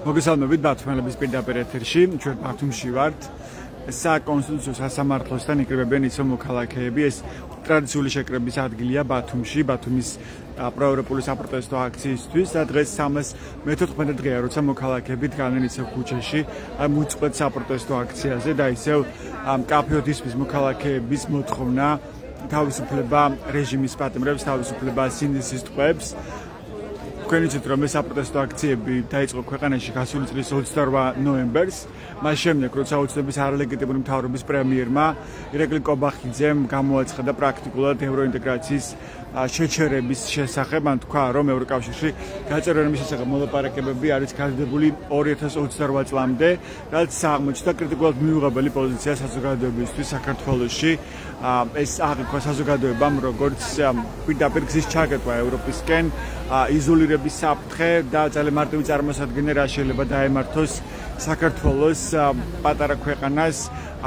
მოგესალმებით ბათუმელების პირდაპირ ეთერში, ჩვენ ბათუმში ვართ. საკონსტიტუციო სასამართლოსთან იკრიბებიან ისო მოქალაქეები. ეს ტრადიციული შეკრების ადგილია ბათუმში, ბათუმის პროევროპული საპროტესტო აქციისთვის და დღეს 314 დღეა, როცა მოქალაქეები დგანან ისევ ქუჩაში, მოწყვეტ საპროტესტო აქციაზე და ისევ კაფეოდისმის მოქალაქეების მოთხოვნა თავისუფლება რეჟიმის პატიმრებს, თავისუფლება სინდისის ტყვეებს. თქვენ იცით რომ ეს საპროტესტო აქციები დაიწყო ქვეყანაში გასული წლის 28 ნოემბერს, მას შემდეგ როცა ოცნების არალეგიტიმური მთავრობის პრემიერმა ირაკლი კობახიძემ გამოაცხადა პრაქტიკულად ევროინტეგრაციის შეჩერების შესახებ, მან თქვა რომ ევროკავშირში გაწერილი შესახებ მოლაპარაკებები არის გაზრდებული 2028 წლამდე, რაც აღმოჩნდა კრიტიკულად მიუღებელი პოზიცია საზოგადოებისთვის საქართველოში. ეს აღიქვა საზოგადოებამ როგორც პირდაპირ გზის ჩაკეტვა ევროპისკენ, იზოლირების საფრთხე და ძალიან მარტივი წარმოსადგენელი რა შეიძლება დაემართოს საქართველოს პატარა ქვეყანას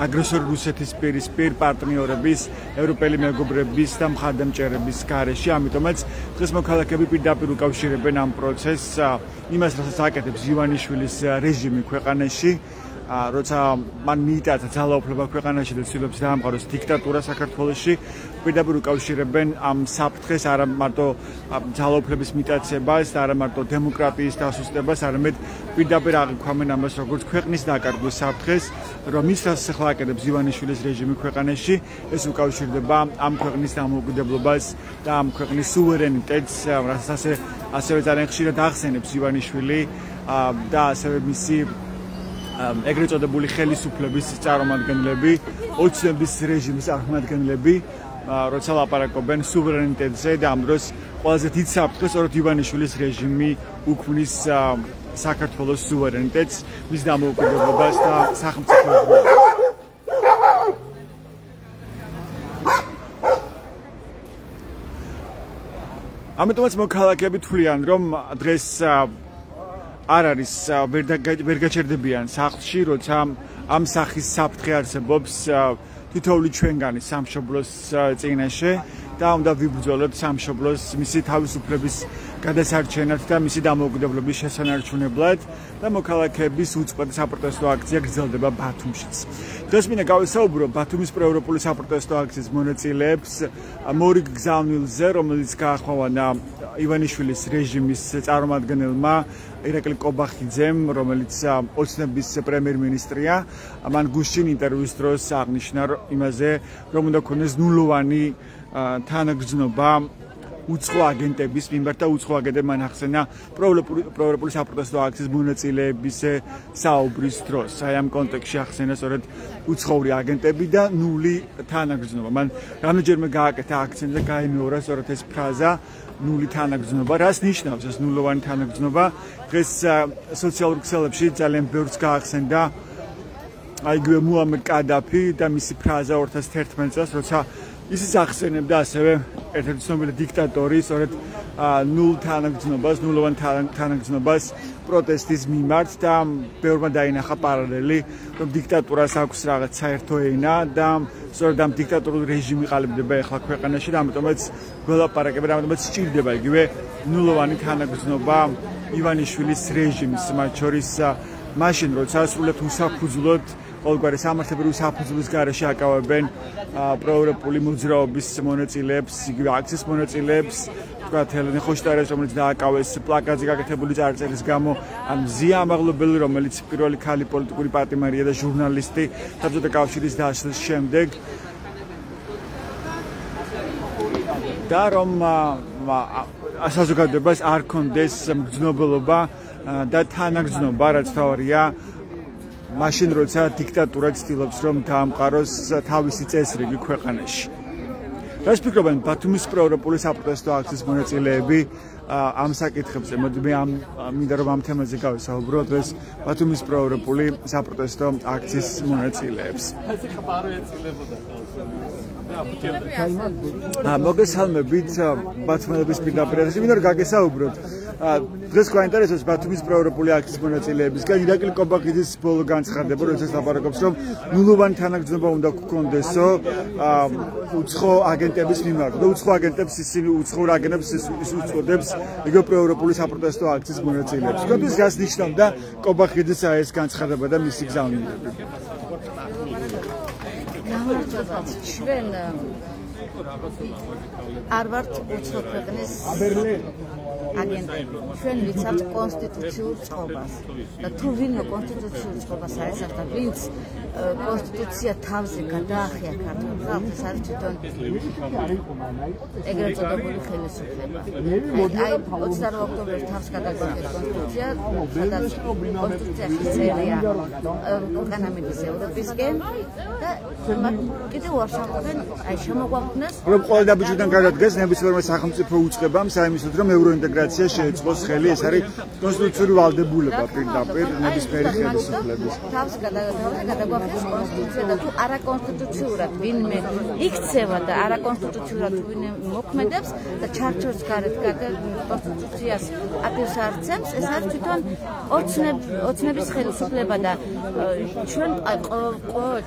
აგრესორი რუსეთის პირისპირ პარტნიორების, ევროპელი მეგობრების და მხარდამჭერების გარეშე. ამიტომაც დღეს მოქალაქეები პირდაპირ უკავშირებენ ამ პროცესს, იმას რასაც აკეთებს ივანიშვილის რეჟიმი ქვეყანაში, როცა მან მიიტაცა ძალაუფლება ქვეყანაში და ცდილობს დაამყაროს დიქტატურა საქართველოში, პირდაპირ უკავშირებენ ამ საფრთხეს არა მარტო ძალაუფლების მიტაცებას და არა მარტო დემოკრატიის დასუსტებას, არამედ პირდაპირ აღიქვამენ ამას როგორც ქვეყნის დაკარგვის საფრთხეს, რომ ის რაც ახლა აკეთებს ივანიშვილის რეჟიმი ქვეყანაში, ეს უკავშირდება ამ ქვეყნის დამოუკიდებლობას და ამ ქვეყნის სუვერენიტეტს, რასაც ასევე ძალიან ხშირად ახსენებს ივანიშვილი და ასევე მისი ეგრეთ წოდებული ხელისუფლების წარმომადგენლები, ოცნების რეჟიმის წარმომადგენლები, როცა ლაპარაკობენ სუვერენიტეტზე და ამ დროს ყველაზე დიდ საფრთხეს სწორედ ივანიშვილის რეჟიმი უქმნის საქართველოს სუვერენიტეტს, მის დამოუკიდებლობას და სახელმწიფოებრიობას. ამიტომაც მოქალაქეები თვლიან, რომ დღეს არ არის ვერ გაჩერდებიან სახლში, როცა ამ სახის საფრთხე არსებობს თითოეული ჩვენგანი სამშობლოს წინაშე და უნდა ვიბრძოლოთ სამშობლოს მისი თავისუფლების გადასარჩენად და მისი დამოუკიდებლობის შესანარჩუნებლად და მოქალაქეების უწყვეტ საპროტესტო აქცია გრძელდება ბათუმშიც. დღეს მინდა გავესაუბრო ბათუმის პროევროპული საპროტესტო აქციის მონაწილეებს მორიგ გზავნილზე, რომელიც გაახვევანა ივანიშვილის რეჟიმის წარმომადგენელმა ირაკლი კობახიძემ, რომელიც ოცნების პრემიერ-მინისტრია, მან გუშინ ინტერვიუს დროს აღნიშნა იმაზე, რომ უნდა ქონდეს ნულოვანი თანაგრძნობა უცხო აგენტების მიმართ და უცხო აგენტებმა ახსენა პროევროპული საპროტესტო აქციის მონაწილეების საუბრის დროს. აი ამ კონტექსტში ახსენა სწორედ უცხოური აგენტები და ნული თანაგრძნობა. მან რამდენჯერმე გააკეთა აქცენტი და გაიმეორა სწორედ ეს ფრაზა ნული თანაგრძნობა. რას ნიშნავს ეს ნულოვანი თანაგრძნობა? დღეს სოციალურ ქსელებში ძალიან ბევრს გაახსენდა აიგივე მუამერ კადაფი და მისი ფრაზა 2011 წელს, როცა ისიც ახსენებდა ასევე ერთ-ერთი ცნობილი დიქტატორი სწორედ ნულ თანაგრძნობას, ნულოვან თანაგრძნობას პროტესტის მიმართ და ბევრმა დაინახა პარალელი, რომ დიქტატურას აქვს რაღაც საერთო ენა და სწორედ ამ დიქტატორულ რეჟიმი ყალიბდება ახლა ქვეყანაში და ამიტომაც ველაპარაკებენ, ამიტომაც სჭირდება იგივე ნულოვანი თანაგრძნობა ივანიშვილის რეჟიმის, მათ შორის მაშინ როცა სრულიად უსაფუძვლოდ ყოველგვარი სამართლებრივი საფუძვლის გარეშე აკავებენ პროევროპული მოძრაობის მონაწილეებს, იგივე აქციის მონაწილეებს, თქვათ ელენე ხოშტარეს, რომელიც დააკავეს პლაკატზე გაკეთებული წარწერის გამო, ან მზია ამაღლობელი, რომელიც პირველი ქალი პოლიტიკური პატიმარია და ჟურნალისტი საბჭოთა კავშირის დაშლის შემდეგ და რომ საზოგადოებას არ კონდეს მგრძნობელობა და თანაგრძნობა, რაც თავარია მაშინ როცა დიქტატურა ცდილობს რომ დაამყაროს თავისი წესრიგი ქვეყანაში. რას ფიქრობენ ბათუმის პროევროპული საპროტესტო აქციის მონაწილეები ამ საკითხებზე? მოდი მე მინდა რომ ამ თემაზე გავესაუბრო დღეს ბათუმის პროევროპული საპროტესტო აქციის მონაწილეებს. მოგესალმებით ბათუმელების პირდაპირ მინდა რომ გაგესაუბროთ დღეს გვაინტერესებს ბათუმის პროევროპული აქციის მონაწილეებისგან ირაკლი კობახიძის ბოლო განცხადება, როდესაც ლაპარაკობს, რომ ნულოვანი თანაგრძნობა უნდა გქონდესო უცხო აგენტების მიმართ. და უცხო აგენტებს ისინი უცხო აგენტებს ის უწოდებს იგივე პროევროპული საპროტესტო აქციის მონაწილეებს. თქვენთვის რას ნიშნავდა კობახიძის ეს განცხადება და მისი გზავნილები? ჩვენ არ ვართ უცხო ქვეყნის აგენტები. ჩვენ ვიცავთ კონსტიტუციურ წყობას. და თუ ვინმე კონსტიტუციურ წყობას აესახა, ვინც კონსტიტუცია თავზე გადაახია ქართულ ხალხს, არის თვითონ ეგრეთ წოდებული ხელისუფლება. აი 28 ოქტომბერს თავს გადაგვაქვს კონსტიტუცია, სადაც კონსტიტუციაში წერია უკანამედის ევროპისკენ და კიდევ არ სამყაროდან აი შემოგვაქვს რომ ყველა დაბიჯიდან გადადგეს ნებისმიერმა სახელმწიფო უწყებამ საიმისოდ რომ ევროინტეგრაცია შეეწყოს ხელი, ეს არის კონსტიტუციური ვალდებულება პირდაპირ ნებისმიერი ხელისუფლების. თავს გადაგვაქვს კონსტიტუცია და თუ არაკონსტიტუციურად ვინმე იქცევა და არაკონსტიტუციურად ვინმე მოქმედებს და ჩარჩოს გარეთ კონსტიტუციას აპირს არცემს, ეს არის თვითონ ოცნების ხელისუფლება და ჩვენ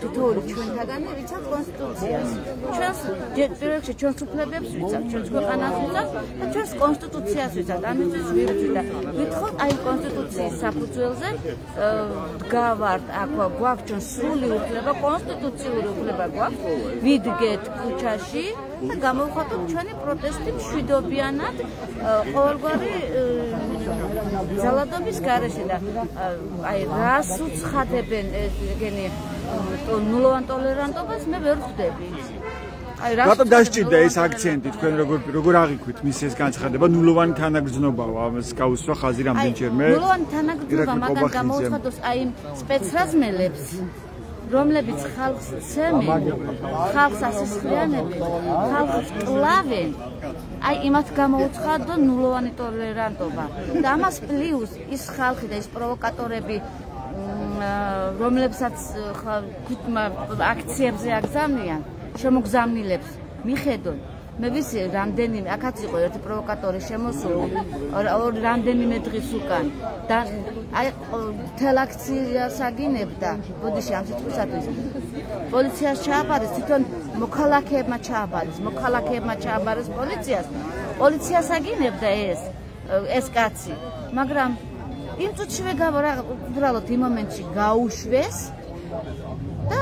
თითოეული ჩვენთაგანი ვიცავთ კონსტიტუციას. ჩვენს პირველ რიგში ჩვენს უფლებებს ვიცავთ, ჩვენს ქვეყანას ვიცავთ და ჩვენს კონსტიტუციას ვიცავთ. ამისთვის ვირჩევთ და ვითხოვთ აი კონსტიტუციის საფუძველზე დგავართ, აქ გვაქვს ჩვენ სრული უფლება, კონსტიტუციური უფლება გვაქვს, ვიდგეთ ქუჩაში და გამოვხატოთ ჩვენი პროტესტი მშვიდობიანად ყოველგვარი ძალადობის გარეშე და აი რას უცხადებენ ეგენი ნულოვან ტოლერანტობას მე ვერ ხვდები. რატომ დასჭირდა ეს აქცენტი თქვენ როგორ აღიქვით მის ეს განცხადება ნულოვანი თანაგრძნობაა ამას გაუსვა ხაზი რამდენჯერმე ნულოვანი თანაგრძნობა მაგან გამოუცხადოს აი იმ სპეცრაზმელებს რომლებიც ხალხს ცემენ ხალხს ასისხლიანებენ ხალხს კლავენ აი იმათ გამოუცხადო ნულოვანი ტოლერანტობა და ამას პლუს ის ხალხი და ის პროვოკატორები რომლებსაც აქციებზე აგზავნიან შემოგზავნილებს მიხედონ მე ვიცი რამდენიმე აქაც იყო ერთი პროვოკატორი შემოსული რამდენიმე დღის უკან და აი თელ აქციას აგინებდა ბოდიში ამ სიტყვისათვის პოლიციას ჩააბარეს თვითონ მოქალაქეებმა ჩააბარეს პოლიციას აგინებდა ეს კაცი მაგრამ იმ წუთშივე უბრალოდ იმ მომენტში გაუშვეს და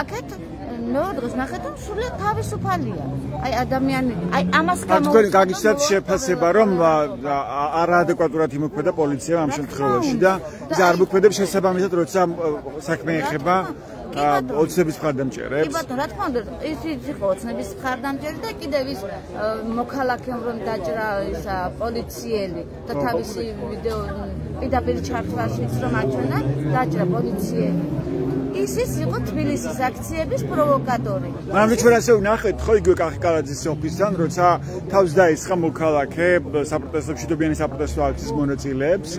აქეთ ნორდოს ნახეთ რომ სულიად თავისუფალია. აი ადამიანი, აი ამას გამო თქვენ გაგიცდათ შეფასება რომ არაადეკვატურად იმოქმედა პოლიცია ამ შემთხვევაში და ის არ მოქმედებს შესაბამისად როცა საქმე ეხება ოცნების მხარდამჭერებს. კი ბატონო, რა თქმა უნდა, ის იყო ოცნების მხარდამჭერი და კიდევ ის მოქალაქემ რომ დაჭრა ისა პოლიციელი და თავისი ვიდეო პირდაპირ ჩართვაშიც რომ აჩვენა, დაჭრა პოლიციელი. ის იყო თბილისის აქციების პროვოკატორი. მაგრამ ჩვენ ასე ვნახეთ ხო იგივე კახიკალაძის ოფისთან, როცა თავს დაესხა მოქალაქე საპროტესტო მშვიდობიანი საპროტესტო აქციის მონაწილეებს,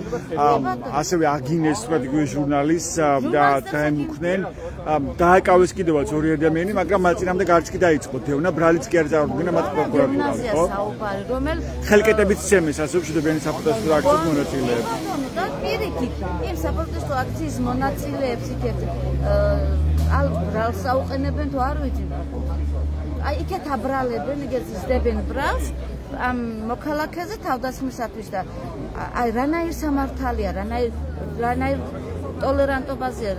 ასევე აგინეს თქვა იგივე ჟურნალისტს და დაემუქნენ, დააკავეს კიდევაც ორი ადამიანი, მაგრამ მათ წინამდე გარც კი დაიწყო დევნა, ბრალიც კი არ წარუდგინა მათ პროკურატურას, ხო? ხელკეტებით ცემეს ასე მშვიდობიანი საპროტესტო აქციის მონაწილეებს. და პირიქით, იმ საპროტესტო აქციის მონაწილეებს იქეთ ბრალს აუყენებენ თუ არ ვიცი. აი იქეთ აბრალებენ, იქეთ ზრდებენ ბრალს ამ მოქალაქეზე თავდასხმისათვის და აი რანაირ სამართალია, რანაირ ტოლერანტობაზე,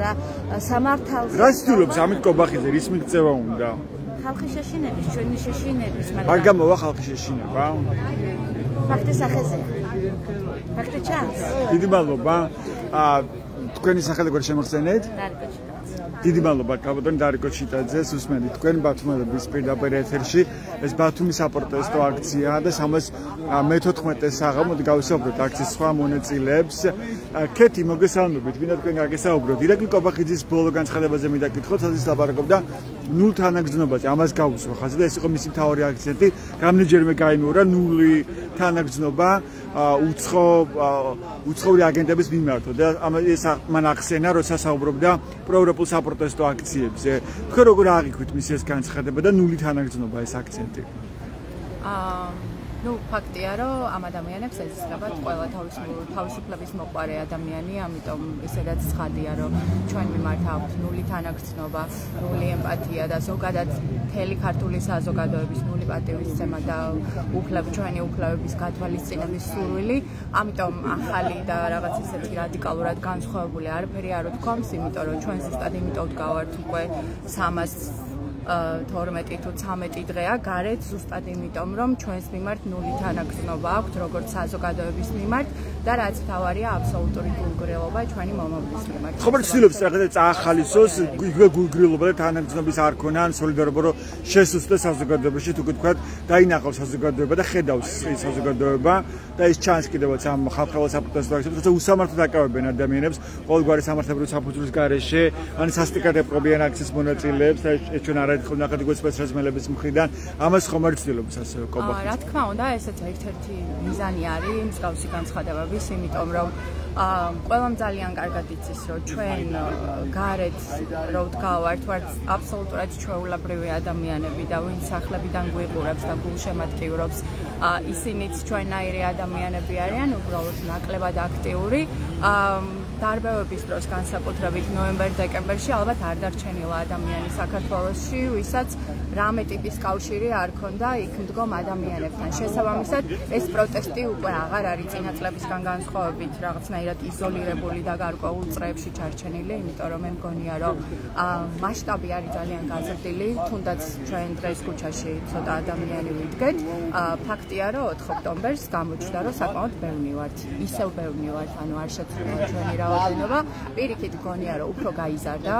რა სამართალს. რა ცდილობს ამით კობახიძე, რის მიღწევა უნდა? ხალხის შეშინების, ჩვენი შეშინების, მაგრამ არ გამოვა ხალხის შეშინება? ფაქტის სახეზე. ფაქტი ჩანს. დიდი მადლობა. თქვენი სახელი როგორ შემოხსენეთ? დიდი მადლობა კაბატონი დარიკო ჩიტაძეს უსმენთ თქვენ ბათუმელების პირდაპირ ეთერში ეს ბათუმის საპროტესტო აქციაა და 314 საღამოდი გავისაუბროთ აქციის სხვა მონაწილეებს. ქეთი მოგესალმებით, ვინდა თქვენ გაგესაუბროთ. ირაკლი კობახიძის ბოლო განცხადებაზე მინდა გითხოთ, სადაც ლაპარაკობდა ნულ თანაგრძნობაზე, ამას გავუსვა ხაზი და ეს იყო მისი მთავარი აქცენტი. რამდენჯერმე გაიმეორა ნული თანაგრძნობა უცხოური აგენტების მიმართ და ეს მან ახსენა, როცა საუბრობდა პროევროპულ საპროტესტო აქციებზე. თქვენ როგორ აღიქვით მის ეს განცხადება და ნული თანაგრძნობა ეს აქცენტი? Ну, ფაქტია, რომ ამ ადამიანებს ეძებათ ყველა თავისუფლების მოყვარე ადამიანი, ამიტომ ისედაც ცხადია, რომ ჩვენ მიმართ აქვს ნული თანაგრძნობა, ნული ემპათია და ზოგადად მთელი ქართული საზოგადოების ნული პატივისცემა და ჩვენი უფლებების გათვალისწინების სურვილი, ამიტომ ახალი და რაღაც ისეთი რადიკალურად განსხვავებული არაფერი არ ვთქვამს, იმიტომ რომ ჩვენ ზუსტად იმიტომ ვდგავართ უკვე 312 თუ 13 დღეა გარეთ ზუსტად იმიტომ რომ ჩვენს მიმართ ნული თანაგრძნობა აქვს როგორც საზოგადოების მიმართ და რაც თავარია აბსოლუტური გულგრილობა ჩვენი მომავლის მიმართ. ხომ ცდილობს რაღაცა წაახალისოს იგივე გულგრილობა და თანაგრძნობის არ ქონა ან სოლიდარობა რომ შესუსტდეს საზოგადოებაში თუ გითხრათ დაინახავს საზოგადოება და ხედავს საზოგადოება და ის ჩანს კიდევაც ამ ხალხურ საპროტესტო აქციებში როცა უსამართლოდ აკავებენ ადამიანებს ყოველგვარი სამართლებრივი საფუძვლის გარეშე ან სასტიკად ეპყრობიან აქციის მონაწილეებს და ეს ჩვენ არ ერთხელ ნახეთ როგორც სპეცრაზმელების მხრიდან ამას ხომ არ ცდილობს ასევე კომპაქტი. რა თქმა უნდა ესეც ერთ-ერთი მიზანი არის მსგავსი განცხადებების იმიტომ რომ ყველამ ძალიან კარგად იცის რომ ჩვენ გარეთ რო ვდგავართ ვართ აბსოლუტურად ჩვეულებრივი ადამიანები და ვინც სახლებიდან გვიყურებს და გულშემატკივრობს ისინიც ჩვენაირი ადამიანები არიან უბრალოდ ნაკლებად აქტიური დარბევების დროს განსაკუთრებით ნოემბერ-დეკემბერში ალბათ არ დარჩენილა ადამიანი საქართველოში, ვისაც რამე ტიპის კავშირი არ ქონდა იქ მდგომ ადამიანებთან. შესაბამისად, ეს პროტესტი უკვე აღარ არის წინა წლებისგან განსხვავებით რაღაცნაირად იზოლირებული და გარკვეულ წრეებში ჩარჩენილი, იმიტომ რომ მე მგონია, რომ მასშტაბი არის ძალიან გაზრდილი, თუნდაც ჩვენ დღეს ქუჩაში ცოტა ადამიანი ვიდგეთ. ფაქტია, რომ 4 ოქტომბერს გამოჩნდა, რომ საკმაოდ ბევრი ვართ. ისევ ბევრი ვართ, ანუ არ შეცვლილა ჩვენი რაოდენობა. პირიქით მგონია, რომ უფრო გაიზარდა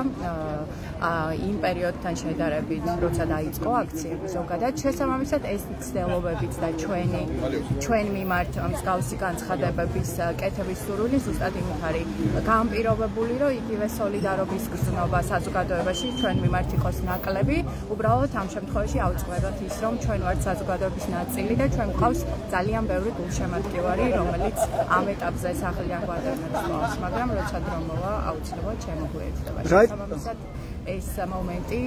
იმ პერიოდთან შედარებით, როცა დაიწყო აქციები ზოგადად. შესაბამისად, ეს ცდილობებიც და ჩვენ მიმართ მსგავსი განცხადებების კეთების სურვილი ზუსტად იმით არის განპირობებული, რომ იგივე სოლიდარობის გრძნობა საზოგადოებაში ჩვენ მიმართ იყოს ნაკლები. უბრალოდ ამ შემთხვევაში ავწყებათ ის, რომ ჩვენ ვართ საზოგადოების ნაწილი და ჩვენ გვყავს ძალიან ბევრი გულშემატკივარი, რომელიც ამ ეტაპზე სახლიდან გვადევნებს თვალს, მაგრამ როცა დრო მოვა, აუცილებლად შემოგვიერთდება. შესაბამისად, ეს მომენტი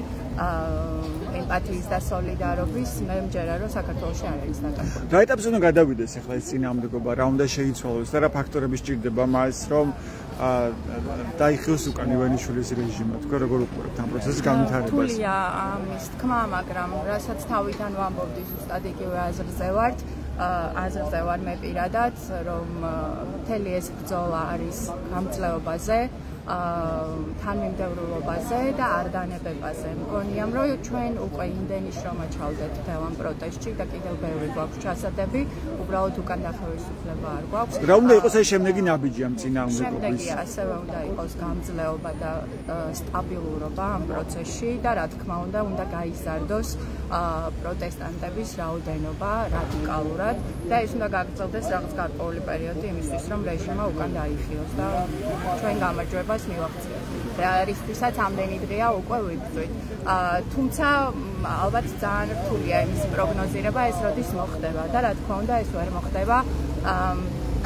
ემპათიის და სოლიდარობის მე მჯერა რომ საქართველოში არ არის დაკარგული. რა ეტაპზე უნდა გადავიდეს ახლა ეს წინააღმდეგობა, რა უნდა შეიცვალოს და რა ფაქტორები სჭირდება მას რომ დაიხიოს უკან ივანიშვილის რეჟიმმა. თქვენ როგორ უყურებთ ამ პროცესის განვითარებას? რთულია ამის თქმა, მაგრამ რასაც თავიდან ვამბობდი ზუსტად იგივე აზრზე ვარ მე პირადად, რომ მთელი ეს ბრძოლა არის გამძლეობაზე, თანმიმდევრულობაზე და არ დანებებაზე. მგონია, რომ ჩვენ უკვე იმდენი შრომა ჩავდეთ მთელ ამ პროტესტში და კიდევ ბევრი გვაქვს ჩასადები, უბრალოდ უკან დახევისუფლება არ გვაქვს. რა უნდა იყოს ეს შემდეგი ნაბიჯი ამ წინააღმდეგობის? შემდეგი ასევე უნდა იყოს გამძლეობა და სტაბილურობა ამ პროცესში და რა თქმა უნდა გაიზარდოს პროტესტანტების რაოდენობა რადიკალურად და ეს უნდა გაგრძელდეს რაღაც გარკვეული პერიოდი იმისთვის, რომ რეჟიმმა უკან დაიხიოს და ჩვენ გამარჯვებას მივაღწიოთ. რისთვისაც ამდენი დღეა უკვე ვიბრძვით. თუმცა ალბათ ძალიან რთულია იმის პროგნოზირება, ეს როდის მოხდება და რა თქმა უნდა ეს ვერ მოხდება.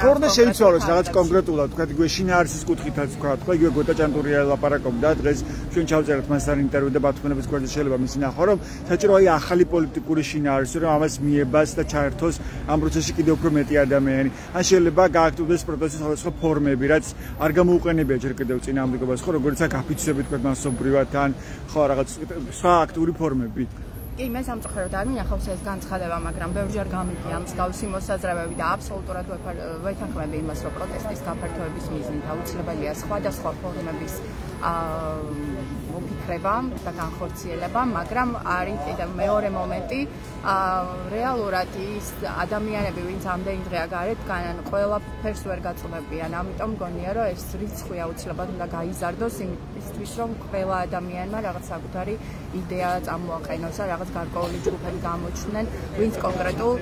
თორნე შეიცვალოს რაღაც კონკრეტულად, თქვა იგივე შინაარსის კუთხითაც თქვა, იგივე გოტა ჭანტურია ლაპარაკობდა დღეს ჩვენ ჩავწერეთ მასთან ინტერვიუ და ბათუმების გვერდზე შეიძლება მისი ნახვა, რომ საჭირო აი ახალი პოლიტიკური შინაარსი, რომ ამას მიებას და ჩაერთოს ამ პროცესში კიდევ უფრო მეტი ადამიანი. ან შეიძლება გააქტიურდეს პროტესტის სხვადასხვა ფორმები, რაც არ გამოუყენებია ჯერ კიდევ წინააღმდეგობას, ხო, როგორც აქ აფიქსები თქვა მასობრივად ან ხო რაღაც სხვა აქტიური ფორმები. კი, მე სამწუხაროდ არ მინახავს ეს განცხადება, მაგრამ ბევრჯერ გამიგია მსგავსი მოსაზრებები და აბსოლუტურად ვეთანხმები იმას, რომ პროტესტის გაფართოების მიზნით აუცილებელია სხვადასხვა ფორმების მოფიქრება და განხორციელება, მაგრამ არის კიდევ მეორე მომენტი, რეალურად ის ადამიანები, ვინც ამდენი დღეა გარეთ დგანან, ყველაფერს ვერ გაწუხებიან, ამიტომ მგონია, რომ ეს რიცხვი აუცილებლად უნდა გაიზარდოს იმისთვის, რომ ყველა ადამიანმა რაღაც საკუთარი იდეა წამოაყენოს და რაღაც გარკვეული ჯგუფები გამოჩნდნენ, ვინც კონკრეტულ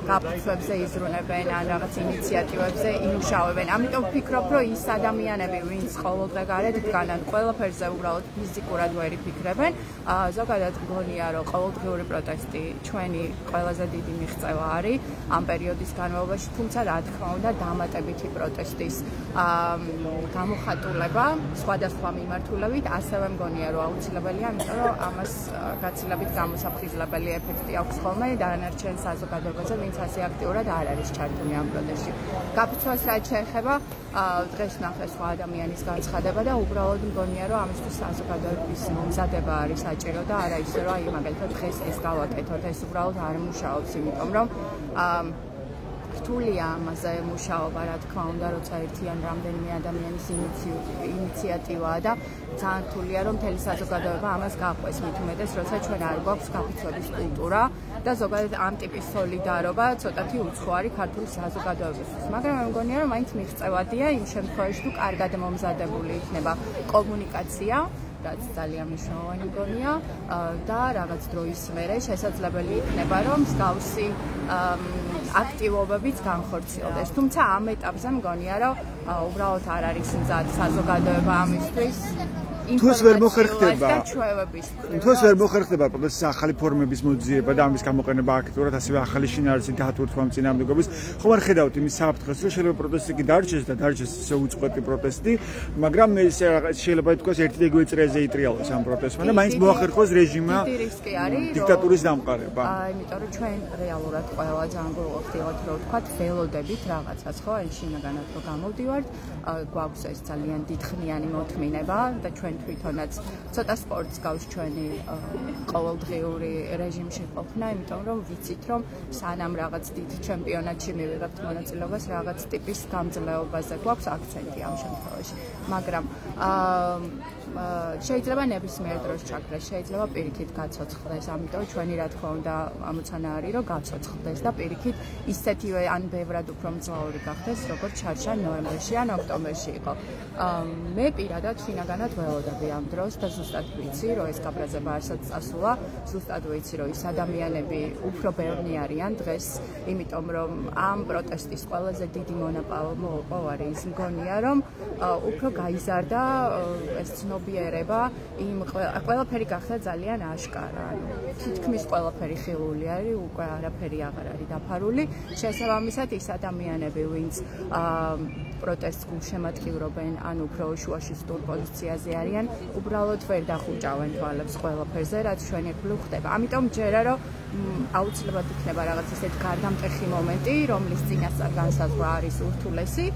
გაფრთხილებზე იზრუნებენ ან რაღაც ინიციატივებზე იმუშავებენ. ამიტომ ვფიქრობ, რომ ის ადამიანები, ვინც ყოველდღე გარეთ დგანან, ყველა ყველაფერზე უბრალოდ ფიზიკურად ვერ იფიქრებენ. ზოგადად მგონია, რომ ყოველდღიური პროტესტი ჩვენი ყველაზე დიდი მიღწევა არის ამ პერიოდის განმავლობაში, თუმცა რა თქმა უნდა დამატებითი პროტესტის გამოხატულება სხვადასხვა მიმართულებით ასევე მგონია, რომ აუცილებელია, იმიტომ რომ ამას გაცილებით გამოსაფხიზლებელი ეფექტი აქვს ხოლმე დანარჩენ საზოგადოებაზე, ვინც ასე აქტიურად არ არის ჩართული ამ პროტესტში. გაფიცვას რაც შეეხება, დღეს ნახე სხვა ადამიანის განცხადება და უბრალოდ მგონია, რომ ამისთვის საზოგადოების მომზადება არის საჭირო და არა ისე, რომ აი მაგალითად დღეს ეს გავაკეთოთ, ეს უბრალოდ არ მუშაობს, იმიტომ რომ რთულია ამაზე მუშაობა, რა თქმა უნდა, როცა ერთიან რამდენიმე ადამიანის ინიციატივაა და ძალიან რთულია, რომ მთელი საზოგადოება ამას გაყვეს, მით უმეტეს, როცა ჩვენ არ გვაქვს გაფიცვების კულტურა და ზოგადად ამ ტიპის სოლიდარობა ცოტათი უცხო არის ქართული საზოგადოებისთვის. მაგრამ მე მგონია, რომ მაინც მიღწევადია იმ შემთხვევაში, თუ კარგად მომზადებული იქნება კომუნიკაცია, რაც ძალიან მნიშვნელოვანი მგონია და რაღაც დროის მერე შესაძლებელი იქნება, რომ მსგავსი აქტივობებიც განხორციელდეს. თუმცა ამ ეტაპზე მგონია, რომ უბრალოდ არ არის მზად საზოგადოება ამისთვის. თუს ვერ მოხერხდება. თუს ვერ მოხერხდება პროტესტის ახალი ფორმების მოძიება და ამის გამოყენება აქტიურად, ასევე ახალი შინაარსი დათურთვა წინააღმდეგობის. ხომ არ ხედავთ იმის საფრთხეს, რომ შეიძლება პროტესტი კი დარჩეს და დარჩეს ისე უწყვეტი პროტესტი, მაგრამ შეიძლება ითქვას ერთი და იგივე წრეზე იტრიალოს ამ პროტესტმა და მაინც მოახერხოს რეჟიმა დიქტატურის დამყარება. იმიტომ რომ ჩვენ რეალურად ყველა ძალიან გვხდიოთ, რომ ვთქვათ, ველოდებით რაღაცას, ხო, ან შინაგანად რო გამოვდივართ, გვაქვს ეს ძალიან დიდხნიანი მოთმინება და ჩვენ თვითონაც ცოტა სპორტს გავს ჩვენი ყოველდღიური რეჟიმში ყოფნა, იმიტომ რომ ვიცით, რომ სანამ რაღაც დიდ ჩემპიონატში მივიღებთ მონაწილეობას, რაღაც ტიპის გამძლეობაზე გვაქვს აქცენტი ამ შემთხვევაში. მაგრამ შეიძლება ნებისმიერ დროს ჩაქრეს, შეიძლება პირიქით გაცოცხლდეს, ამიტომ ჩვენი რა თქმა უნდა ამოცანა არის, რომ გაცოცხლდეს და პირიქით ისეთივე ან ბევრად უფრო მძლავრი გახდეს, როგორც ჩარჩა ნოემბერში ან ოქტომბერში იყო. მე პირადად შინაგანად ველოდები ამ დროს და ზუსტად ვიცი, რომ ეს გაბრაზება არსაც წასულა, ზუსტად ვიცი, რომ ის ადამიანები უფრო ბევრნი არიან დღეს, იმიტომ რომ ამ პროტესტის ყველაზე დიდი მონაპოვარი ის მგონია, რომ უფრო გაიზარდა ეს ცნობიერება, იმ ყველაფერი გახდა ძალიან აშკარა. თითქმის ყველაფერი ხილული არის, უკვე არაფერი აღარ არის დაფარული. შესაბამისად ის ადამიანები, ვინც პროტესტს გულშემატკივრობენ, ან უფრო შუაში სტურ პოზიციაზე არიან, უბრალოდ ვერ დახუჭავენ თვალებს ყველაფერზე, რაც ჩვენი ახლო ხდება. ამიტომ ჯერა რომ აუცილებლად იქნება რაღაც ისეთ გარდამტეხი მომენტი, რომლის წინასწარ განსაზღვრა არის ურთულესი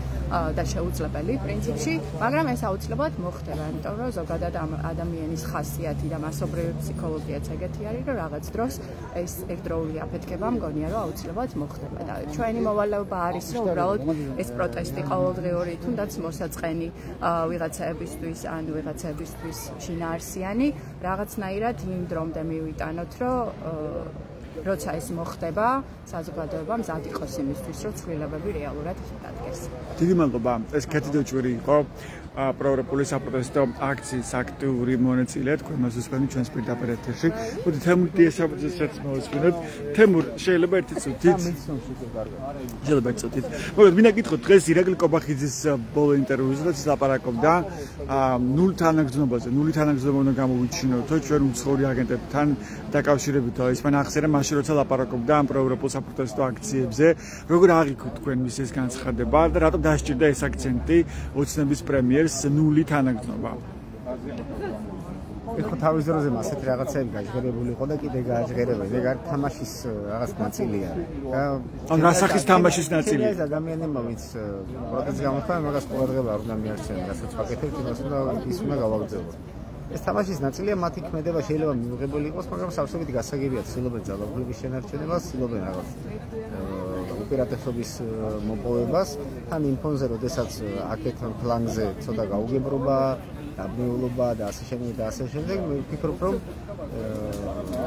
და შეუძლებელი პრინციპში, მაგრამ ეს აუცილებლად მოხდება, იმიტომ რომ ზოგადად ამ ადამიანის ხასიათი და მასობრივი ფსიქოლოგიაც ეგეთი არის, რომ რაღაც დროს ეს ერთდროული აფეთქება მგონია, რომ აუცილებლად მოხდება და ჩვენი მოვალეობა არის, რომ უბრალოდ ეს პროტესტი ყოველდღიური თუნდაც მოსაწყენი ვიღაცაებისთვის ან ვიღაცაებისთვის შინაარსიანი რაღაცნაირად იმ დრომდე მივიტანოთ, რომ როცა ეს მოხდება, საზოგადოება მზად იყოს იმისთვის, რომ ცვლილებები რეალურად დადგეს. დიდი მადლობა. ეს კეთი დოჭვერი იყო პროევროპული საპროტესტო აქციის აქტიური მონაწილე, თქვენ მოსასწრაფი ჩვენს პირდაპირ ეთერში. მოდი თემურ დიასაბძესაც მოვისმინოთ. თემურ, შეიძლება ერთი წუთით? შეიძლება ერთი წუთით. მოგეთ, მინდა გითხოთ დღეს ირაკლი კობახიძის ბოლო ინტერვიუზე და ლაპარაკობდა ნულ თანაგრძნობაზე. ნული თანაგრძნობა უნდა გამოვიჩინოთ ჩვენ უცხოური აგენტებთან დაკავშირებით. ის მან ახსენა მაშინ როცა ლაპარაკობდა ამ პროევროპულ საპროტესტო აქციებზე, როგორ აღიქოთ თქვენ მის ეს განცხადება და რატომ დასჭირდა ეს აქცენტი ოცნების პრემიერს ნული თანაგრძნობა. ეხლა თავის დროზე ასეთი რაღაცები გაჟღერებული იყო და კიდე გააჟღერება. ეგ არის თამაშის რაღაც ნაწილია. ან რა სახის თამაშის ნაწილია? ეს ადამიანებმა ვინც პროტესტს გამოხდა, მაგას ყურადღება არ უნდა მიაქცევენ, რასაც ვაკეთებთ, იმას უნდა ის უნდა გავაგრძელოთ. ეს თამაშის ნაწილია, მათი ქმედება შეიძლება მიღებული იყოს, მაგრამ სავსებით გასაგებია, ცდილობენ ძალაუფლების შენარჩუნებას, ცდილობენ რაღაც უპირატესობის მოპოვებას, თან იმ ფონზე, როდესაც აქეთ ფლანგზე ცოტა გაუგებრობა, დაბნეულობა და ასე შემდეგ და ასე შემდეგ, მე ვფიქრობ, რომ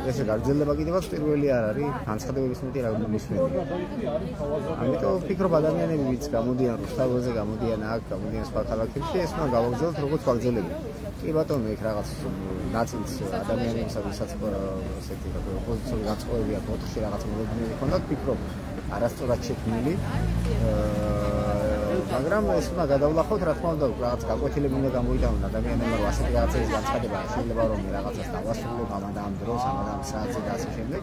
ესე გაგრძელება კიდევაც პირველი არ არის, განცხადებების მეტი რა მისმენია. ამიტომ ვფიქრობ, ადამიანები ვინც გამოდიან რუსთაველზე, გამოდიან აქ, გამოდიან სხვა ქალაქებში, ეს უნდა გავაგრძელოთ როგორც ვაგრძელებთ. კი ბატონო, ეგ რაღაც ნაწილს ადამიანებსაც ესეთი პოზიციური განწყობები აქვს, ოთხში რაღაც მოლოდინები ჰქონდათ, ვფიქრობ, არასწორად შექმნილი. მაგრამ ეს უნდა გადავლახოთ, რა თქმა უნდა, რაღაც გაკვეთილები უნდა გამოიტანონ ადამიანებმა, რომ ასეთი რაღაცების განცხადება შეიძლება რომ რაღაცას დავასრულოთ ამ დროს, ამ საათზე და ასე შემდეგ.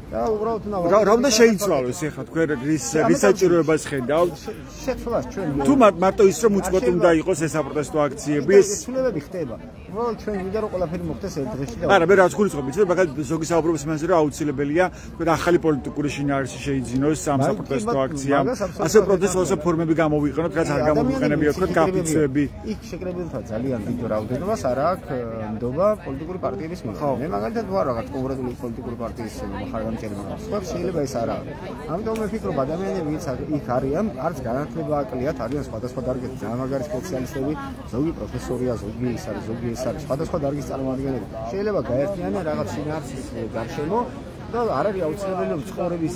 და უბრალოდ რა უნდა შეიცვალოს ეხლა თქვენ რის საჭიროებას ხედავთ? შეცვლას ჩვენ თუ მარტო ის რომ უწყვეტ უნდა იყოს ეს საპროტესტო აქციები, ეს ცვლილებები ხდება. უბრალოდ ჩვენ ვიდა რომ ყველაფერი მოხდეს ერთ დღეში და არა, მე რაც გულისხმობ, იცით, მაგალითად ზოგი საუბრობს იმაზე, რომ აუცილებელია თქვენ ახალი პოლიტიკური შინაარსი შეიძინოს ამ საპროტესტო აქციამ. ასე პროტესტულზე ფორმები გამოვიყენოთ, რაც არ გამოვიყენებია თქვენ გაფიცები. იქ შეკრებილთა ძალიან დიდ რაოდენობას არ აქვს ნდობა პოლიტიკური პარტიების მიერ. მე მაგალითად ვარ რაღაც კონკრეტული პოლიტიკური პარტიის მხარდამჭერი მაგას. შეიძლება ეს არა. ამიტომ მე ვფიქრობ, ადამიანები ვინც იქ არიან, არც განათლება აკლიათ, არიან სხვადასხვა დარგის ძალიან მაგარი სპეციალისტები, ზოგი პროფესორია, ზოგი ის არის, ზოგი ეს არის, სხვადასხვა დარგის წარმომადგენლები. შეიძლება გაერთიანდნენ რაღაც შინაარსის გარშემო და არ არის აუცილებელი რომ ცხოვრების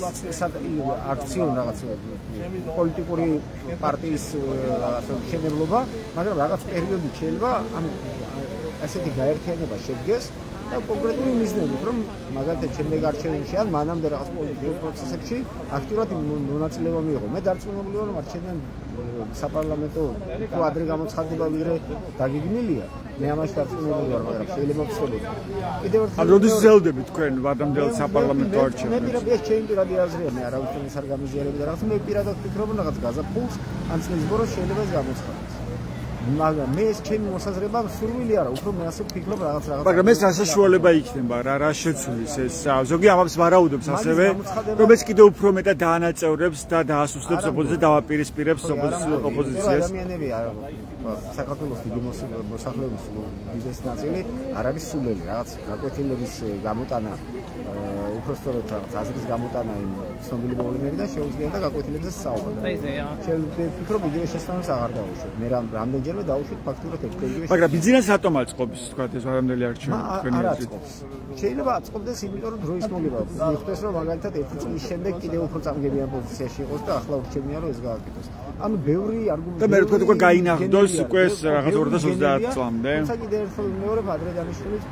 აქციონ რაღაც პოლიტიკური პარტიის შემევლობა, მაგრამ რაღაც პერიოდი შეიძლება ამ ასეთი გაერთიანება შედგეს და კონკრეტული მიზნებით, რომ მაგალითად შემდეგ არჩევნებში ან მანამდე რაღაც პოლიტიკურ პროცესებში აქტიურად მონაწილეობა მიიღო. მე დარწმუნებული ვარ, რომ არჩევნიან საპარლამენტო თუ ადრე გამოცხადება ვიღრე დაგეგმილია. მე ამაში დარწმუნებული ვარ, მაგრამ შეიძლება ვცდილობ. კიდევ ერთხელ როდის გრძელდებით თქვენ ვადამდელ საპარლამენტო არჩევნებს? მე პირადად ჩემი პირადი აზრია, მე არავის არ გამიზიარები და რაღაც მე პირადად ვფიქრობ, რომ რაღაც გაზაფხულს ან წლის ბოლოს შეიძლება ეს გამოცხადდეს. მაგრამ მე ეს ჩემი მოსაზრება სურვილი არა, უფრო მე ასე ვფიქრობ რაღაც. მაგრამ ეს რა საშუალება იქნება, რა შეცვლის ეს ზოგი ამას ვარაუდობს ასევე, რომ ეს კიდევ უფრო მეტად დაანაწევრებს და დაასუსტებს ოპოზიციას, დავაპირისპირებს ოპოზიციას. ადამიანები საქართველოს დიდი მოსახლეობის უდიდესი ნაწილი არ არის სულელი, რაღაც გაკვეთილების გამოტანა, უпростоროდ აზრის გამოტანა იმ ცნობილი მოვლენებიდან შეუძლია და გაკვეთილებზე საუბარი. ვფიქრობ, იგივე შესაბამისად აღარ დავუშვებ. მე რამდენჯერმე დავუშვით ფაქტურად ერთ-ერთი. მაგრამ ბიზნეს რატომ აწყობს, თქვა ეს ვარამდელი არჩევნები თქვენი აზრით? შეიძლება აწყობდეს, იმიტომ რომ დროის მოგება. მიხვდეს, რომ მაგალითად ერთი წლის შემდეგ კიდევ უფრო წამგებიან პოზიციაში იყოს და ახლა ურჩევნია რომ ეს გააკეთოს. ანუ ბევრი არგუმენტი და მე თქვენ უკვე გაინახდოს უკვე რაღაც 2030 წლამდე. თუმცა კიდევ ერთხელ მეორე ადრე დანიშნულიც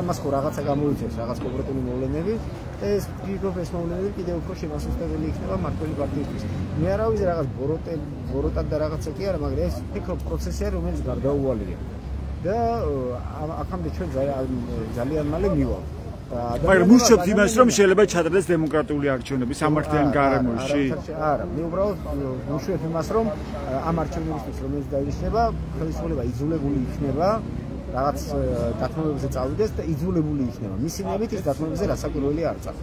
ამას ხო რაღაცა გამოიწევს, რაღაც კონკრეტული მოვლენები და ეს ფიქრობ ეს მოვლენები კიდევ უფრო შემასუსტებელი იქნება მართლმადიდებელი პარტიისთვის. მე არა ვიცი რაღაც ბოროტად და რაღაცა კი არა, მაგრამ ეს ფიქრობ პროცესია, რომელიც გარდაუვალია. და აქამდე ჩვენ ძალიან მალე მივალ. მაგრამ მუშაობთ იმას, რომ შეიძლება ჩადარდეს დემოკრატიული არჩევნები სამართლიან გარემოში? არა, მე უბრალოდ მუშაობ იმას, რომ ამ არჩევნებისთვის რომელიც დაინიშნება, ხელისუფლება იძულებული იქნება რაღაც დათმობებზე წავიდეს და იძულებული იქნება. მისი ნებით ის დათმობებზე რასაკვირველი არ წავს.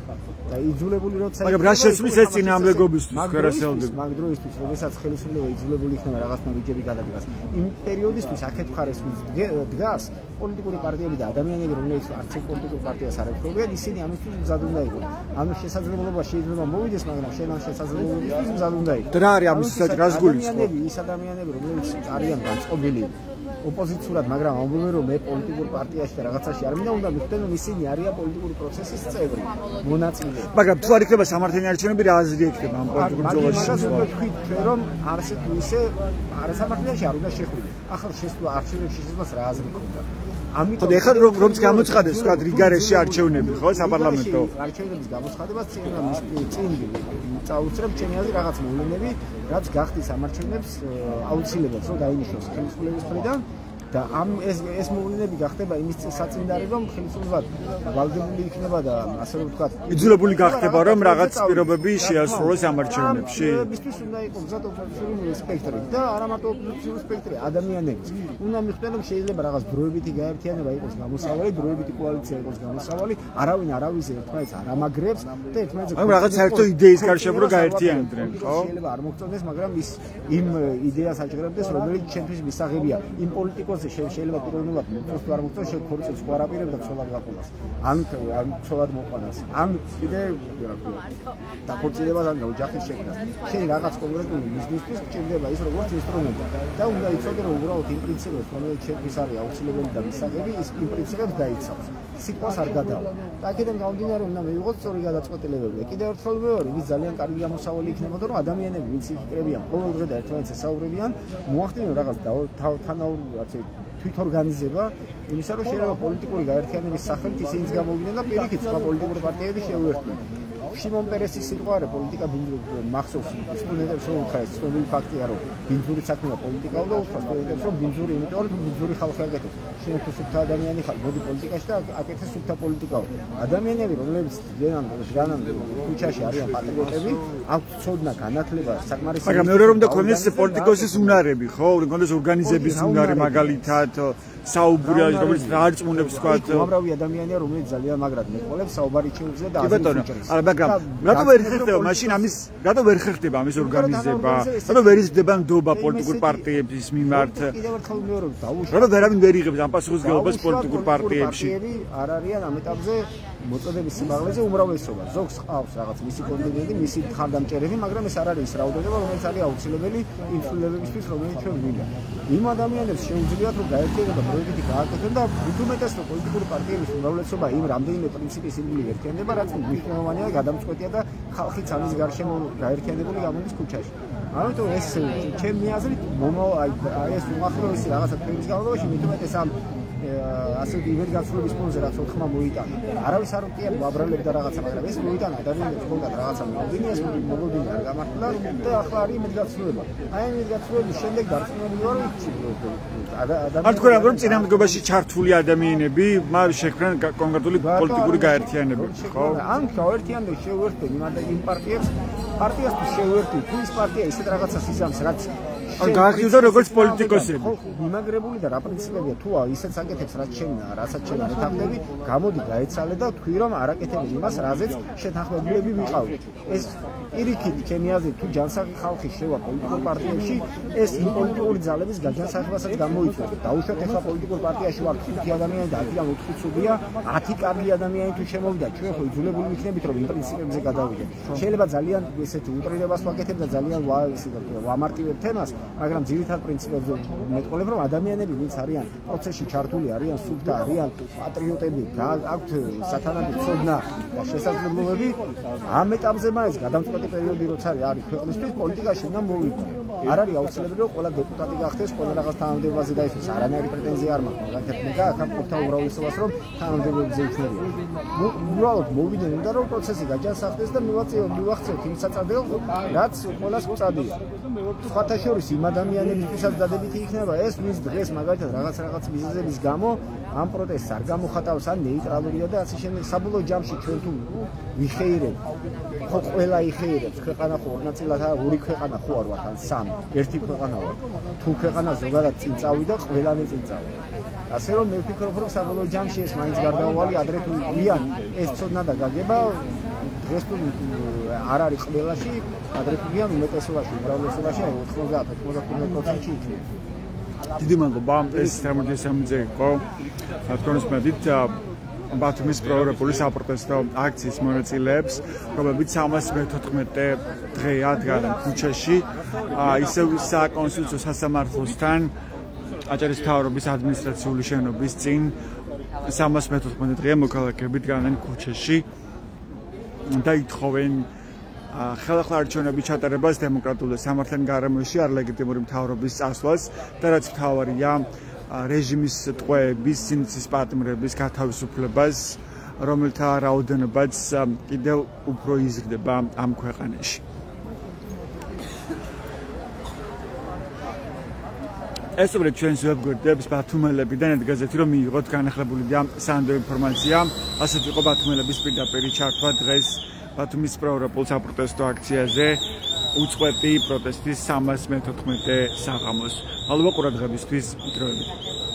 და იძულებული როცა მაგრამ რა შეცვლის ეს წინააღმდეგობისთვის ქერასელდები? მაგ დროისთვის, როდესაც ხელისუფლება იძულებული იქნება რაღაცნა ბიჯები გადადგას, იმ პერიოდისთვის აქეთ მხარეს დგას პოლიტიკური პარტიები და ადამიანები, რომლებიც არც ერთ პოლიტიკურ პარტიას არ ეკუთვნიან, ისინი ამისთვის მზად უნდა იყვნენ. ამ შესაძლებლობა შეიძლება მოვიდეს, მაგრამ შენ ამ შესაძლებლობისთვის მზად უნდა იყოს. და რა არის ამის რას გულისხმობ? ის ადამიანები, რომლებიც არიან განწყობილი ოპოზიციურად, მაგრამ ამბობენ, რომ მე პოლიტიკურ პარტიაში და რაღაცაში არ მინდა, უნდა მიხვდნენ, რომ ისინი არიან პოლიტიკური პროცესის წევრი, მონაწილე. მაგრამ თუ არ იქნება სამართლიანი არჩევნები, რა აზრი ექნება ამ პოლიტიკურ ბრძოლაში? მაგას ვთქვით, რომ არც თუ ისე არასამართლიანში არ უნდა შეხვიდე. ახალ შესვლა არჩევნებში შესვლას რა აზრი ქონდა? ამიტომ ეხლა რომც გამოცხადეს, თქვა რიგარეში არჩევნები, ხო, საპარლამენტო არჩევნების გამოცხადებას წინ წაუწრებ ჩემი აზრით რაღაც მოვლენები, რაც გახდის ამ არჩევნებს აუცილებლად, რომ დაინიშნოს ხელისუფლების მხრიდან და ამ ეს მოვლენები გახდება იმის საწინდარი, რომ ხელისუფლება ვალდებული იქნება და ასე რომ ვთქვათ, იძულებული გახდება, რომ რაღაც პირობები შეასრულოს ამ არჩევნებში. მისთვის უნდა იყოს მზად ოპოზიციური სპექტრი და არა მარტო ოპოზიციური სპექტრი, ადამიანებიც. უნდა მიხვდნენ, რომ შეიძლება რაღაც დროებითი გაერთიანება იყოს გამოსავალი, დროებითი კოალიცია იყოს გამოსავალი, არავინ არავის ერთმანეთს არ ამაგრებს და ერთმანეთს მაგრამ რაღაც საერთო იდეის გარშემო რომ გაერთიანდნენ, ხო? შეიძლება არ მოგწონდეს, მაგრამ ის იმ იდეას აჭრებდეს, რომელიც ჩემთვის მისაღებია. იმ პოლიტიკოს შეიძლება პიროვნულად მოწონს თუ არ მოწონს, შეგქორწილს ხო არაპირებ და ცოლად გაყოლას. ან ცოლად მოყვანას. ან კიდე რა ქვია. დაქორწილებას ან ოჯახის შექმნას. შენ რაღაც კონკრეტული ბიზნესთვის ჭირდება ის როგორც ინსტრუმენტი. და უნდა იცოდე, რომ უბრალოდ იმ პრინციპებს, რომელიც ჩემთვის არის აუცილებელი და მისაღები, ის იმ პრინციპებს დაიცავს. სიტყვას არ გადავა. და აქედან გამომდინარე უნდა მივიღოთ სწორი გადაწყვეტილებები. კიდევ ერთხელ მეორე, ის ძალიან კარგი გამოსავალი იქნებოდა, რომ ადამიანები, ვინც იქრებიან, ყოველ დღე და ერთმანეთს ესაუბრებიან, მოახდინონ რაღაც თანაუგრძნობა თვითორგანიზება, იმისა, რომ შეიძლება პოლიტიკური გაერთიანების სახელით ისინიც გამოვიდნენ და პირიქით სხვა პოლიტიკური პარტიები შეუერთდნენ. შიმონ პერესის სიტყვა პოლიტიკა მახსოვს სტუდენტებს რომ ხა ეს ცნობილი ფაქტია რომ ბინძური საქმეა პოლიტიკა და უფრო სტუდენტებს რომ ბინძური იმიტომ რომ ბინძური ხალხი აკეთებს შენ თუ სუფთა ადამიანი ხარ მოდი პოლიტიკაში და აკეთე სუფთა პოლიტიკა ადამიანები რომლებიც ჟანამდე ქუჩაში არიან პატრიოტები აქვთ ცოდნა განათლება საკმარისი მაგრამ მეორე რომ და კონდეს პოლიტიკოსის უნარები ხო კონდეს ორგანიზების უნარი მაგალითად საუბრი რომელიც დაარწმუნებს თქვა უამრავი ადამიანია რომელიც ძალიან მაგრად მეყოლებს საუბარი ჩეუძზე და არა მაგრამ რატო ვერ ხერხდება მაშინ ამის რატო ვერ ხერხდება ამის ორგანიზება რატო ვერ იზრდება ნდობა პოლიტიკურ პარტიების მიმართ კიდევ ერთხელ მეორე დაუშვი რატო ვერავინ ვერ იღებს ამ პასუხისმგებლობას პოლიტიკურ პარტიებში არ არიან ამ ეტაპზე მოწოდების სიმაღლეზე უმრავლესობა ზოგს ყავს რაღაც მისი კონტინენტი მისი ხანდამჭერები მაგრამ ეს არ არის რაოდენობა რომელიც არის აუცილებელი იმ ცვლილებებისთვის რომელიც ჩვენ გვინდა იმ ადამიანებს შეუძლიათ რომ გაერთიანება პროექტი გააკეთონ და უმეტეს რომ პოლიტიკური პარტიების უმრავლესობა იმ რამდენიმე პრინციპის ირგვლივ ერთიანდება რაც მნიშვნელოვანია გადამწყვეტია და ხალხიც ამის გარშემო გაერთიანებული გამოდის ქუჩაში ამიტომ ეს ჩემი აზრით ეს უახლოესი რაღაცა თემის განმავლობაში მით უმეტეს ამ ასეთი იმედგაცრუების ფონზე რაც ოთხმა მოიტანა. არავის არ მტიან ვაბრალებ და რაღაცა, მაგრამ ეს მოიტანა ადამიანებს ჰქონდათ რაღაცა მოლოდინი, ეს მოლოდინი არ გამართლა და ახლა არის იმედგაცრუება. აი იმედგაცრუების შემდეგ დარწმუნებული ვარ, არ თქვენ რომ წინამდგომაში ჩართული ადამიანები მას შექმნან კონკრეტული პოლიტიკური გაერთიანება, ხო? ან გაერთიანდა შეუერთდნენ იმ პარტიებს, პარტიას თუ შეუერთდი, თუ ის პარტია ისეთ რაღაცას იზამს, რაც ან გაახიუზა როგორც პოლიტიკოსები. მიმაგრებული და რა პრინციპებია თუ ისეთ საკეთებს რაც რასაც შენ მეთანხმდები, გამოდი გაეცალე და თქვი რომ არაკეთებდი იმას, რაზეც შეთანხმებულები ვიყავით. ეს პირიქით ჩემი აზრით თუ ჯანსაღი ხალხი შევა პოლიტიკურ პარტიებში, ეს იმ პოლიტიკური ძალების გაჯანსაღებასაც გამოიწვევს. დაუშვათ ახლა პოლიტიკურ პარტიაში ვართ 5 ადამიანი და 10-დან 4 ცუდია, 10 კარგი ადამიანი თუ შემოვიდა, ჩვენ ხო იძულებული ვიქნებით რომ იმ პრინციპებზე გადავიდეთ. შეიძლება ძალიან ესეთი უტრირებას ვაკეთებ და ძალიან ვამარტივებ თემას, მაგრამ ძირითად პრინციპებზე მეტყოლებ რომ ადამიანები ვინც არიან პროცესში ჩართული არიან სუფთა არიან პატრიოტები აქვთ სათანადო ცოდნა და შესაძლებლობები ამ ეტაპზე მაინც გადამწყვეტი პერიოდი როცა არის ქვეყნისთვის პოლიტიკაში უნდა მოვიდნენ არ არის აუცილებელი რომ ყველა დეპუტატი გახდეს ყველა რაღაც თანამდებობაზე დაისვეს არანაირი პრეტენზია არ მაქვს მაგალითად მე აქ მყოფთა უმრავლესობას რომ თანამდებობებზე იქნებიან უბრალოდ მოვიდნენ უნდა რომ პროცესი გაჯანსაღდეს და მივახცევთ იმ საწადელს რაც ყველას გვწადია სხვათა შორის იმ ადამიანებისთვისაც დადებითი იქნება ეს ვინც დღეს მაგალითად რაღაც მიზეზების გამო ამ პროტესტს არ გამოხატავს ან ნეიტრალურია და ასე შემდეგ საბოლოო ჯამში ჩვენ თუ ვიხეირებთ ხო ყველა იხეირებს ქვეყანა ხო ორ ნაწილად ორი ქვეყანა ხო არ ვართ ან სამი ერთი ქვეყანა ვართ თუ ქვეყანა ზოგადად წინ წავიდა ყველანი წინ წავიდა ასე რომ მე ვფიქრობ რომ საბოლოო ჯამში ეს მაინც გარდაუვალი ადრე თუ ვიან ეს ცოდნა და გაგება დღეს თუ არ არის ყველაში ადრე თუ ვიან უმეტესობაში უმრავლესობაში 90-95%-ში იქნება დიდი მადლობა ეს თემოდესამძე იყო თქვენს მედით ბათუმის პროევროპული საპროტესტო აქციის მონაწილეებს, რომლებიც 314 დღეა დგან ქუჩაში, ისევ საკონსტიტუციო სასამართლოსთან აჭარის მთავრობის ადმინისტრაციული შენობის წინ 314 დღეა მოქალაქეები დგანან ქუჩაში და ითხოვენ ხელახლა არჩევნების ჩატარებას დემოკრატიულ და სამართლიან გარემოში არ ლეგიტიმური მთავრობის წასვლას და რაც მთავარია რეჟიმის ტყვეების, სინდისის პატიმრების გათავისუფლებას, რომელთა რაოდენობაც კიდევ უფრო იზრდება ამ ქვეყანაში. ეს უბრალოდ ჩვენს ვებგვერდებს ბათუმელებიდან ედგაზეთი რომ მიიღოთ განახლებული და სანდო ინფორმაცია. ასეთ იყო ბათუმელების პირდაპირი ჩართვა დღეს ბათუმის პროევროპულ საპროტესტო აქციაზე უწყვეტი პროტესტის 314 საღამოს. მადლობა ყურადღებისთვის. დროებით.